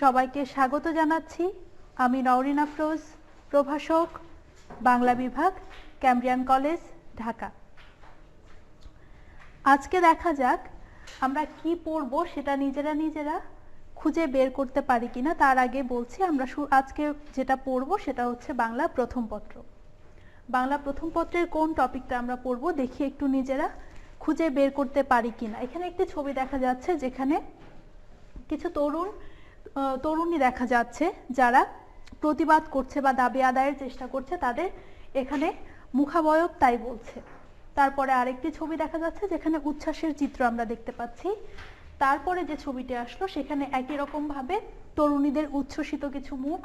সবাইকে স্বাগত জানাচ্ছি। আমি নওরিন আফরোজ, প্রভাষক, বাংলা বিভাগ, ক্যামব্রিয়ান কলেজ, ঢাকা। আজকে দেখা যাক আমরা কি পড়ব সেটা নিজেরা খুঁজে বের করতে পারি কিনা। তার আগে বলছি আমরা আজকে যেটা পড়ব সেটা হচ্ছে বাংলা প্রথম পত্র। বাংলা প্রথম পত্রের কোন টপিকটা আমরা পড়ব দেখি একটু নিজেরা খুঁজে বের করতে পারি কিনা। এখানে একটি ছবি দেখা যাচ্ছে যেখানে কিছু তরুণী দেখা যাচ্ছে যারা প্রতিবাদ করছে বা দাবি আদায়ের চেষ্টা করছে, তাদের এখানে মুখাবয়ব তাই বলছে। তারপরে আরেকটি ছবি দেখা যাচ্ছে যেখানে উচ্ছ্বাসের চিত্র আমরা দেখতে পাচ্ছি। তারপরে যে ছবিটি আসলো সেখানে একই রকম ভাবে তরুণীদের উচ্ছ্বসিত কিছু মুখ।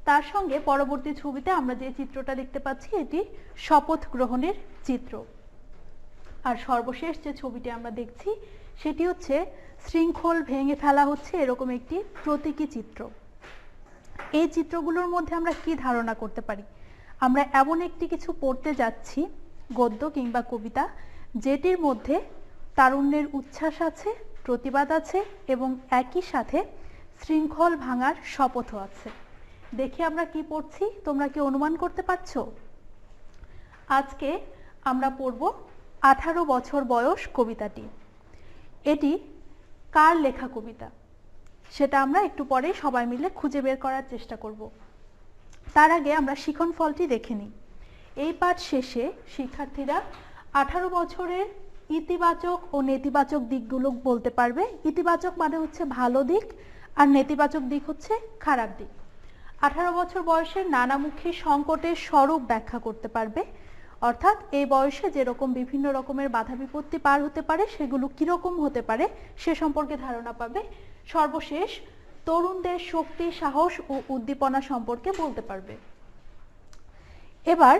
তার সঙ্গে পরবর্তী ছবিতে আমরা যে চিত্রটা দেখতে পাচ্ছি এটি শপথ গ্রহণের চিত্র। আর সর্বশেষ যে ছবিটি আমরা দেখছি সেটি হচ্ছে শৃঙ্খল ভেঙে ফেলা হচ্ছে এরকম একটি প্রতীকী চিত্র। এই চিত্রগুলোর মধ্যে আমরা কি ধারণা করতে পারি? আমরা এমন একটি কিছু পড়তে যাচ্ছি, গদ্য কিংবা কবিতা, যেটির মধ্যে তারুণ্যের উচ্ছ্বাস আছে, প্রতিবাদ আছে এবং একই সাথে শৃঙ্খল ভাঙার শপথও আছে। দেখি আমরা কি পড়ছি, তোমরা কি অনুমান করতে পারছো? আজকে আমরা পড়ব 18 বছর বয়স কবিতাটি। এটি কার লেখা কবিতা সেটা আমরা একটু পরে সবাই মিলে খুঁজে বের করার চেষ্টা করব। তার আগে আমরা শিখন ফলটি দেখে নিই। এই পাঠ শেষে শিক্ষার্থীরা 18 বছরের ইতিবাচক ও নেতিবাচক দিকগুলো বলতে পারবে। ইতিবাচক মানে হচ্ছে ভালো দিক আর নেতিবাচক দিক হচ্ছে খারাপ দিক। 18 বছর বয়সের নানামুখী সংকটের স্বরূপ ব্যাখ্যা করতে পারবে, অর্থাৎ এই বয়সে যেরকম বিভিন্ন রকমের বাধা বিপত্তি পার হতে পারে সেগুলো কিরকম হতে পারে সে সম্পর্কে ধারণা পাবে। সর্বশেষ তরুণদের শক্তি, সাহস ও উদ্দীপনা সম্পর্কে বলতে পারবে। এবার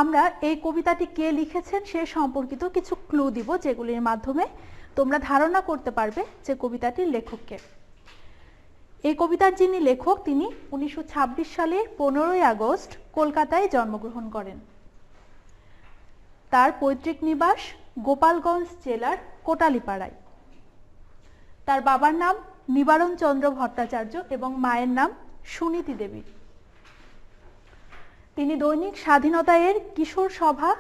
আমরা এই কবিতাটি কে লিখেছেন সে সম্পর্কিত কিছু ক্লু দিব, যেগুলির মাধ্যমে তোমরা ধারণা করতে পারবে যে কবিতাটির লেখককে। এই কবিতার যিনি লেখক তিনি 1926 সালের 15ই আগস্ট কলকাতায় জন্মগ্রহণ করেন। তার পৈতৃক নিবাস গোপালগঞ্জ জেলার কোটালীপাড়ায়। তার বাবার নাম নিবারণ চন্দ্র ভট্টাচার্য এবং মায়ের নাম সুনীতি দেবী। তিনি দৈনিক স্বাধীনতা এর কিশোর সভা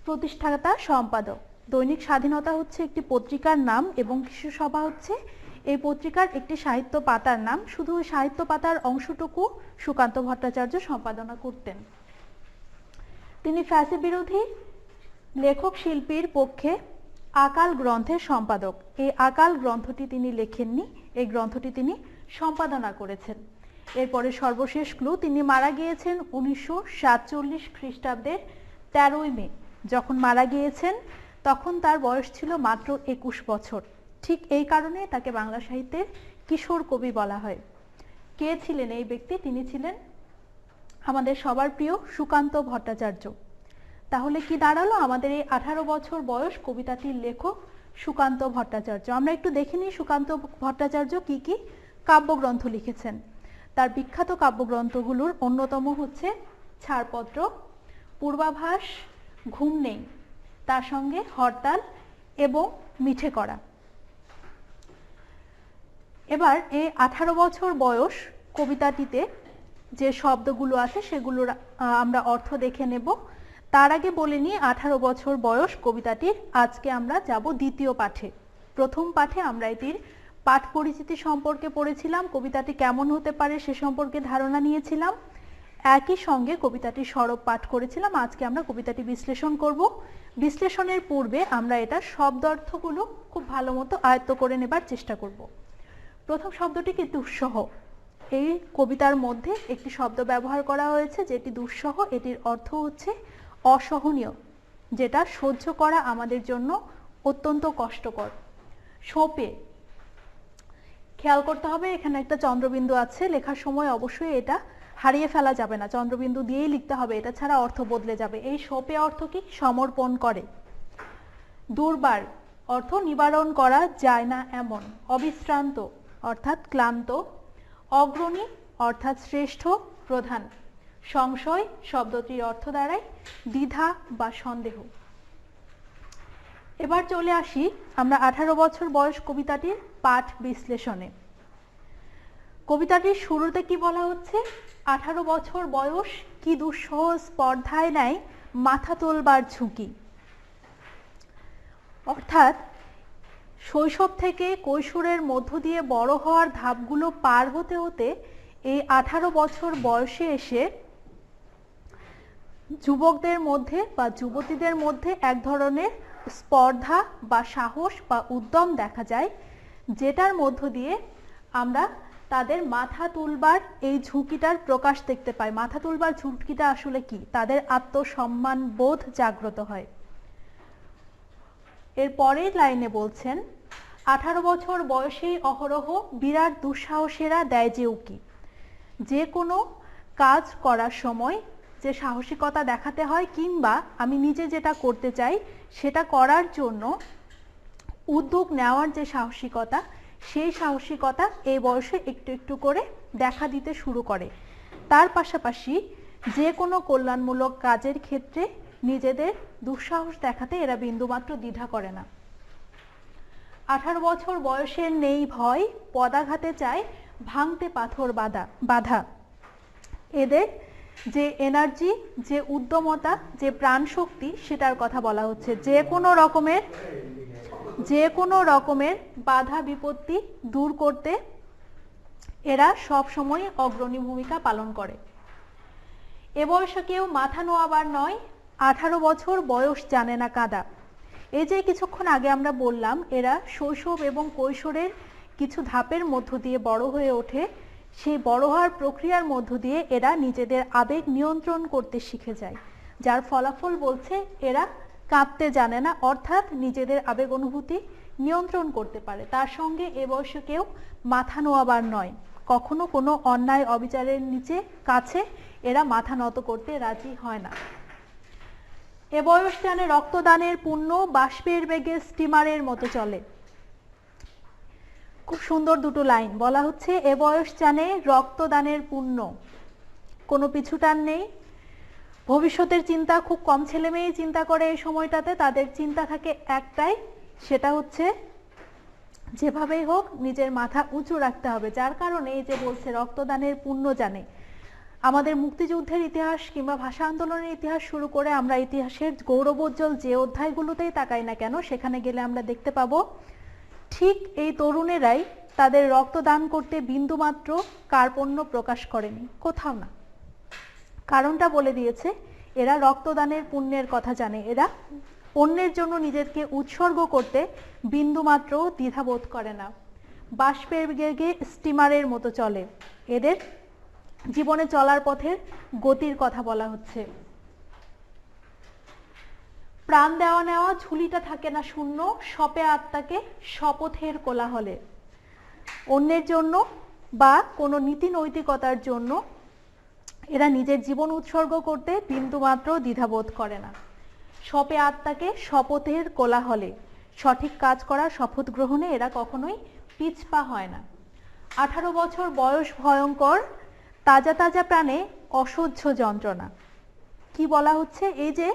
প্রতিষ্ঠাতা সম্পাদক। দৈনিক স্বাধীনতা হচ্ছে একটি পত্রিকার নাম এবং কিশোর সভা হচ্ছে এই পত্রিকার একটি সাহিত্য পাতার নাম। শুধু ওই সাহিত্য পাতার অংশটুকু সুকান্ত ভট্টাচার্য সম্পাদনা করতেন। তিনি ফ্যাসি বিরোধী লেখক শিল্পীর পক্ষে আকাল গ্রন্থের সম্পাদক। এই আকাল গ্রন্থটি তিনি লেখেননি, এই গ্রন্থটি তিনি সম্পাদনা করেছেন। এরপরে সর্বশেষ ক্লু, তিনি মারা গিয়েছেন 1947 খ্রিস্টাব্দের 13ই মে। যখন মারা গিয়েছেন তখন তার বয়স ছিল মাত্র 21 বছর। ঠিক এই কারণে তাকে বাংলা সাহিত্যের কিশোর কবি বলা হয়। কে ছিলেন এই ব্যক্তি? তিনি ছিলেন আমাদের সবার প্রিয় সুকান্ত ভট্টাচার্য। তাহলে কি দাঁড়ালো? আমাদের এই 18 বছর বয়স কবিতাটির লেখক সুকান্ত ভট্টাচার্য। আমরা একটু দেখে নিই সুকান্ত ভট্টাচার্য কি কি কাব্যগ্রন্থ লিখেছেন। তার বিখ্যাত কাব্যগ্রন্থগুলোর অন্যতম হচ্ছে ছাড়পত্র, পূর্বাভাস, ঘুম নেই, তার সঙ্গে হরতাল এবং মিঠে করা। এবার এই 18 বছর বয়স কবিতাটিতে যে শব্দগুলো আছে সেগুলোর আমরা অর্থ দেখে নেব। তার আগে বলে নিই 18 বছর বয়স কবিতাটির আজকে আমরা যাব দ্বিতীয় পাঠে। প্রথম পাঠে আমরা এটির পাঠ পরিচিতি সম্পর্কে পড়েছিলাম, কবিতাটি কেমন হতে পারে সে সম্পর্কে ধারণা নিয়েছিলাম, একই সঙ্গে কবিতাটির সরব পাঠ করেছিলাম। আজকে আমরা কবিতাটি বিশ্লেষণ করব। বিশ্লেষণের পূর্বে আমরা এটা শব্দার্থগুলো খুব ভালো মতো আয়ত্ত করে নেবার চেষ্টা করব। প্রথম শব্দটি কি? দুঃসহ। এই কবিতার মধ্যে একটি শব্দ ব্যবহার করা হয়েছে যেটি দুঃসহ। এটির অর্থ হচ্ছে অসহনীয়, যেটা সহ্য করা আমাদের জন্য অত্যন্ত কষ্টকর। সোপে, খেয়াল করতে হবে এখানে একটা চন্দ্রবিন্দু আছে, লেখার সময় অবশ্যই এটা হারিয়ে ফেলা যাবে না, চন্দ্রবিন্দু দিয়েই লিখতে হবে, এটা ছাড়া অর্থ বদলে যাবে। এই সোপে অর্থ কি? সমর্পণ করে। দুর্বার অর্থ নিবারণ করা যায় না এমন, অবিশ্রান্ত অর্থাৎ ক্লান্ত, অগ্রণী অর্থাৎ শ্রেষ্ঠ, প্রধান। সংশয় শব্দটির অর্থ দাঁড়ায় দ্বিধা বা সন্দেহ। এবার চলে আসি আমরা 18 বছর বয়স কবিতাটির পাঠ বিশ্লেষণে। কবিতাটির শুরুতে কি বলা হচ্ছে? 18 বছর বয়স কি দুঃসহ স্পর্ধায় নেয় মাথা তোলবার ঝুঁকি। অর্থাৎ শৈশব থেকে কৈশোরের মধ্য দিয়ে বড় হওয়ার ধাপগুলো পার হতে হতে এই 18 বছর বয়সে এসে যুবকদের মধ্যে বা যুবতীদের মধ্যে এক ধরনের স্পর্ধা বা সাহস বা উদ্যম দেখা যায়, যেটার মধ্য দিয়ে আমরা তাদের মাথা তুলবার এই ঝুঁকিটার প্রকাশ দেখতে পাই। মাথা তুলবার ঝুঁকিটা আসলে কি? তাদের আত্মসম্মান বোধ জাগ্রত হয়। এর পরের লাইনে বলছেন, 18 বছর বয়সেই অহরহ বিরাট দুঃসাহসেরা দেয় যে উকি। যে কোনো কাজ করার সময় যে সাহসিকতা দেখাতে হয় কিংবা আমি নিজে যেটা করতে চাই সেটা করার জন্য উদ্যোগ নেওয়ার যে সাহসিকতা, সেই সাহসিকতা এই বয়সে একটু একটু করে দেখা দিতে শুরু করে। তার পাশাপাশি যে কোনো কল্যাণমূলক কাজের ক্ষেত্রে নিজেদের দুঃসাহস দেখাতে এরা বিন্দুমাত্র দ্বিধা করে না। 18 বছর বয়সের নেই ভয়, পদাঘাতে চায় ভাঙতে পাথর বাধা। এদের যে এনার্জি, যে উদ্যমতা, যে প্রাণ শক্তি, সেটার কথা বলা হচ্ছে। যে কোনো রকমের বাধা বিপত্তি দূর করতে এরা সব সময় অগ্রণী ভূমিকা পালন করে। এ বয়সে কেউ মাথা নোয়াবার নয়, 18 বছর বয়স জানে না কাদা। এই যে কিছুক্ষণ আগে আমরা বললাম, এরা শৈশব এবং কৈশোরের কিছু ধাপের মধ্য দিয়ে বড় হয়ে ওঠে। সেই বড় হওয়ার প্রক্রিয়ার মধ্য দিয়ে এরা নিজেদের আবেগ নিয়ন্ত্রণ করতে শিখে যায়, যার ফলাফল বলছে এরা কাঁদতে জানে না, অর্থাৎ নিজেদের আবেগ অনুভূতি নিয়ন্ত্রণ করতে পারে। তার সঙ্গে এ বয়সে কেউ মাথা নোয়াবার নয়, কখনো কোনো অন্যায় অবিচারের কাছে এরা মাথা নত করতে রাজি হয় না। এ বয়স জানে রক্তদানের পুণ্য, বাষ্পের বেগে স্টিমারের মতো চলে। খুব সুন্দর দুটো লাইন বলা হচ্ছে, এ বয়স জানে রক্তদানের পুণ্য, কোনো পিছুটান নেই। ভবিষ্যতের চিন্তা খুব কম ছেলে মেয়েই চিন্তা করে এই সময়টাতে। তাদের চিন্তা থাকে একটাই, সেটা হচ্ছে যেভাবেই হোক নিজের মাথা উঁচু রাখতে হবে। যার কারণে এই যে বলছে রক্তদানের পুণ্য জানে। আমাদের মুক্তিযুদ্ধের ইতিহাস কিংবা ভাষা আন্দোলনের ইতিহাস শুরু করে আমরা ইতিহাসের গৌরবোজ্জ্বল যে অধ্যায়গুলোতেই তাকাই না কেন, সেখানে গেলে আমরা দেখতে পাবো ঠিক এই তরুণেরাই তাদের রক্তদান করতে বিন্দুমাত্র কার্পণ্য প্রকাশ করেনি, কোথাও না। কারণটা বলে দিয়েছে, এরা রক্তদানের পুণ্যের কথা জানে। এরা অন্যের জন্য নিজেকে উৎসর্গ করতে বিন্দুমাত্র দ্বিধাবোধ করে না। বাষ্পের বেগে স্টিমারের মতো চলে। এদের জীবনে চলার পথের গতির কথা বলা হচ্ছে। প্রাণ দেওয়া নেওয়া ঝুলিটা থাকে না শূন্য, সপে আত্মাকে শপথের কোলাহলে। অন্যের জন্য বা কোনো নীতি নৈতিকতার জন্য এরা নিজের জীবন উৎসর্গ করতে বিন্দুমাত্র দ্বিধাবোধ করে না। সপে আত্মাকে শপথের কোলাহলে, সঠিক কাজ করার শপথ গ্রহণে এরা কখনোই পিছপা হয় না। 18 বছর বয়স ভয়ঙ্কর, তাজা তাজা প্রাণে অসহ্য যন্ত্রণা। কি বলা হচ্ছে? এই যে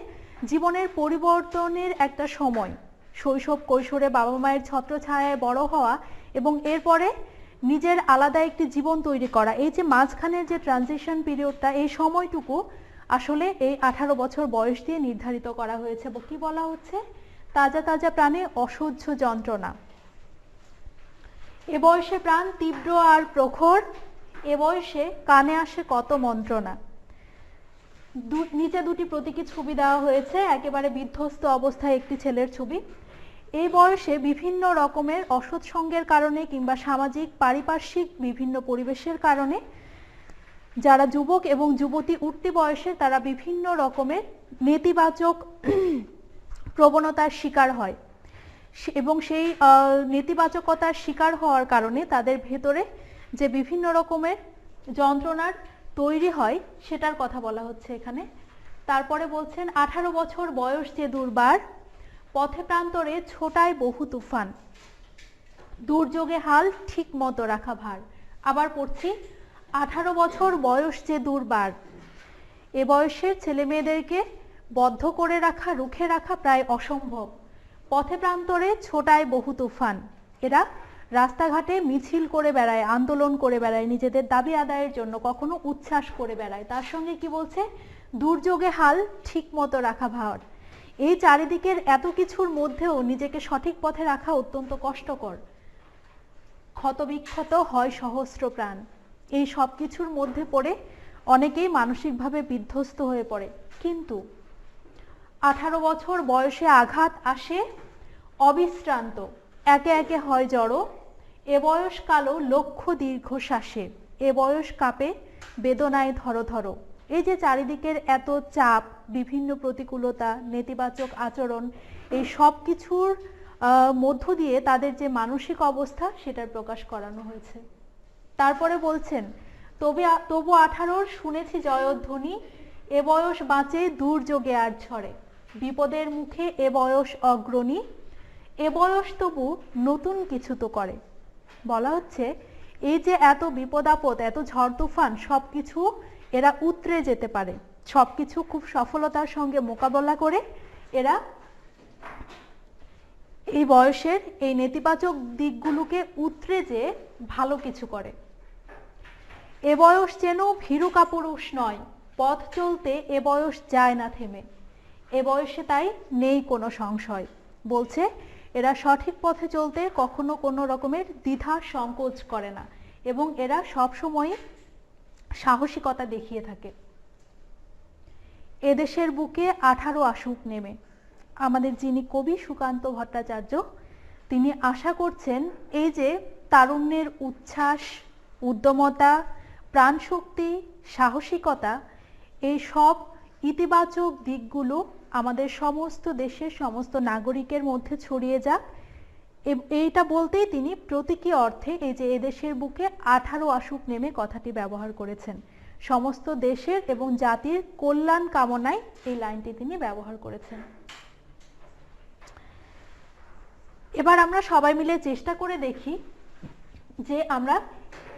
জীবনের পরিবর্তনের একটা সময়, শৈশব কৈশোরে বাবা মায়ের ছত্রছায়ায় বড় হওয়া এবং এরপরে নিজের আলাদা একটি জীবন তৈরি করা, এই যে মাঝখানের যে ট্রানজিশন পিরিয়ডটা, এই সময়টুকু আসলে এই 18 বছর বয়স দিয়ে নির্ধারিত করা হয়েছে। কি বলা হচ্ছে? তাজা তাজা প্রাণে অসহ্য যন্ত্রণা। এ বয়সে প্রাণ তীব্র আর প্রখর, এ বয়সে কানে আসে কত মন্ত্রণা। নিচে দুটি প্রতীকী ছবি দেওয়া হয়েছে, একেবারে বিধ্বস্ত অবস্থায় একটি ছেলের ছবি। এই বয়সে বিভিন্ন রকমের অসৎ সঙ্গের কারণে কিংবা সামাজিক পারিপার্শ্বিক বিভিন্ন পরিবেশের কারণে যারা যুবক এবং যুবতী উঠতি বয়সে, তারা বিভিন্ন রকমের নেতিবাচক প্রবণতার শিকার হয় এবং সেই নেতিবাচকতার শিকার হওয়ার কারণে তাদের ভেতরে যে বিভিন্ন রকমের যন্ত্রণার তৈরি হয়, সেটার কথা বলা হচ্ছে এখানে। তারপরে বলছেন, 18 বছর বয়স যে দুর্বার, পথে প্রান্তরে ছোটায় বহু তুফান, দুর্যোগে হাল ঠিক মতো রাখা ভার। আবার পড়ছি, 18 বছর বয়স যে দুর্বার, এ বয়সের ছেলে মেয়েদেরকে বদ্ধ করে রাখা, রুখে রাখা প্রায় অসম্ভব। পথে প্রান্তরে ছোটায় বহু তুফান, এরা রাস্তাঘাটে মিছিল করে বেড়ায়, আন্দোলন করে বেড়ায়, নিজেদের দাবি আদায়ের জন্য কখনো উচ্ছ্বাস করে বেড়ায়। তার সঙ্গে কি বলছে, দুর্যোগে হাল ঠিক মতো রাখা ভার। এই চারিদিকের এত কিছুর মধ্যেও নিজেকে সঠিক পথে রাখা অত্যন্ত কষ্টকর। ক্ষতবিক্ষত হয় সহস্র প্রাণ। এই সব কিছুর মধ্যে পড়ে অনেকেই মানসিকভাবে বিধ্বস্ত হয়ে পড়ে। কিন্তু 18 বছর বয়সে আঘাত আসে অবিশ্রান্ত, একে একে হয় জড়ো। এ বয়স কালো লক্ষ দীর্ঘশ্বাসে, এ বয়স কাঁপে বেদনায় ধরো ধরো। এই যে চারিদিকের এত চাপ, বিভিন্ন প্রতিকূলতা, নেতিবাচক আচরণ, এই সব কিছুর মধ্য দিয়ে তাদের যে মানসিক অবস্থা সেটার প্রকাশ করানো হয়েছে। তারপরে বলছেন, তবু 18 শুনেছি জয়ধ্বনি, এ বয়স বাঁচে দুর্যোগে আর ঝড়ে। বিপদের মুখে এ বয়স অগ্রণী, এ বয়স তবু নতুন কিছু তো করে। বলা হচ্ছে এই যে এত বিপদ আপদ, এত ঝড় তুফান, সবকিছু এরা উতরে যেতে পারে, সবকিছু খুব সফলতার সঙ্গে মোকাবেলা করে এরা এই বয়সের এই নেতিবাচক দিকগুলোকে উতরে যে ভালো কিছু করে। এ বয়স যেন ভীরু কাপুরুষ নয়, পথ চলতে এ বয়স যায় না থেমে। এ বয়সে তাই নেই কোনো সংশয়। বলছে এরা সঠিক পথে চলতে কখনো কোনো রকমের দ্বিধা সংকোচ করে না এবং এরা সবসময় সাহসিকতা দেখিয়ে থাকে। এদেশের বুকে 18 আসুক নেমে। আমাদের যিনি কবি সুকান্ত ভট্টাচার্য, তিনি আশা করছেন এই যে তারুণ্যের উচ্ছ্বাস, উদ্যমতা, প্রাণশক্তি, সাহসিকতা, এই সব ইতিবাচক দিকগুলো আমাদের সমস্ত দেশের সমস্ত নাগরিকের মধ্যে ছড়িয়ে যাক। এইটা বলতেই তিনি প্রতীকী অর্থে এই যে এদেশের বুকে 18 আসুক নেমে কথাটি ব্যবহার করেছেন। সমস্ত দেশের এবং জাতির কল্যাণ কামনায় এই লাইনটি তিনি ব্যবহার করেছেন। এবার আমরা সবাই মিলে চেষ্টা করে দেখি যে আমরা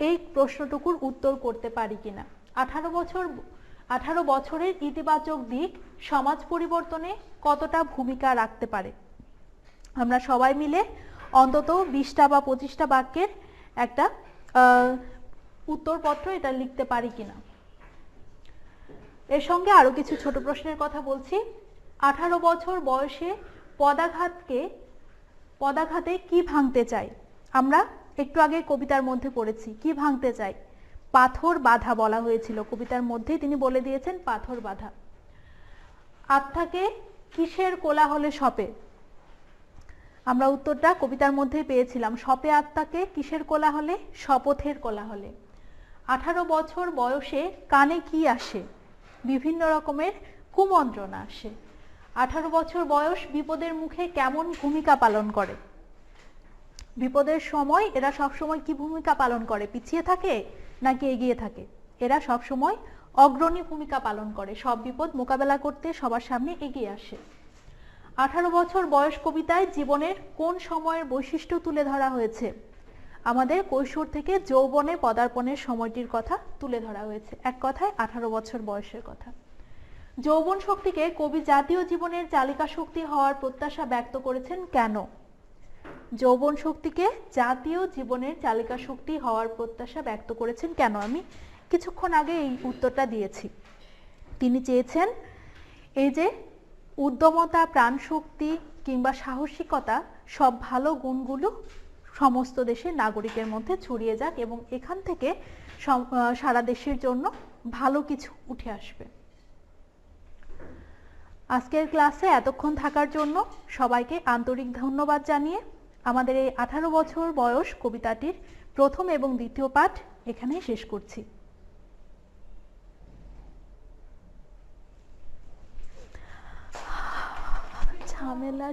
এই প্রশ্নটুকুর উত্তর করতে পারি কিনা। 18 বছরের ইতিবাচক দিক সমাজ পরিবর্তনে কতটা ভূমিকা রাখতে পারে। আমরা সবাই মিলে অন্তত 20টা বা 25টা বাক্যের একটা উত্তরপত্র এটা লিখতে পারি কিনা। এর সঙ্গে আরো কিছু ছোট প্রশ্নের কথা বলছি। 18 বছর বয়সে পদাঘাতে কি ভাঙতে চাই? আমরা একটু আগে কবিতার মধ্যে পড়েছি কি ভাঙতে চাই, পাথর বাঁধা বলা হয়েছিল। কবিতার মধ্যেই তিনি বলে দিয়েছেন পাথর বাঁধা। আত্মাকে কিসের কোলাহলে সপে? আমরা উত্তরটা কবিতার মধ্যেই পেয়েছিলাম। সপে আত্মাকে কিসের কোলাহলে? শপথের কোলাহলে। 18 বছর বয়সে কানে কি আসে? বিভিন্ন রকমের কুমন্ত্রণা আসে। 18 বছর বয়স বিপদের মুখে কেমন ভূমিকা পালন করে? বিপদের সময় এরা সবসময় কি ভূমিকা পালন করে? পিছিয়ে থাকে নাকি এগিয়ে থাকে? এরা সবসময় অগ্রণী ভূমিকা পালন করে, সব বিপদ মোকাবেলা করতে সবার সামনে এগিয়ে আসে। 18 বছর বয়স কবিতায় জীবনের কোন সময়ের বৈশিষ্ট্য তুলে ধরা হয়েছে? আমাদের কৈশোর থেকে যৌবনে পদার্পণের সময়টির কথা তুলে ধরা হয়েছে। এক কথায় 18 বছর বয়সের কথা। যৌবন শক্তিকে কবি জাতীয় জীবনের চালিকা শক্তি হওয়ার প্রত্যাশা ব্যক্ত করেছেন কেন? যৌবন শক্তিকে জাতীয় জীবনের চালিকা শক্তি হওয়ার প্রত্যাশা ব্যক্ত করেছেন কেন? আমি কিছুক্ষণ আগে এই উত্তরটা দিয়েছি। তিনি চেয়েছেন এই যে উদ্যমতা, প্রাণশক্তি কিংবা সাহসিকতা, সব ভালো গুণগুলো সমস্ত দেশের নাগরিকের মধ্যে ছড়িয়ে যাক এবং এখান থেকে সারা দেশের জন্য ভালো কিছু উঠে আসবে। আজকের ক্লাসে এতক্ষণ থাকার জন্য সবাইকে আন্তরিক ধন্যবাদ জানিয়ে আমাদের এই 18 বছর বয়স কবিতাটির প্রথম এবং দ্বিতীয় পাঠ এখানেই শেষ করছি। ঝামেলা।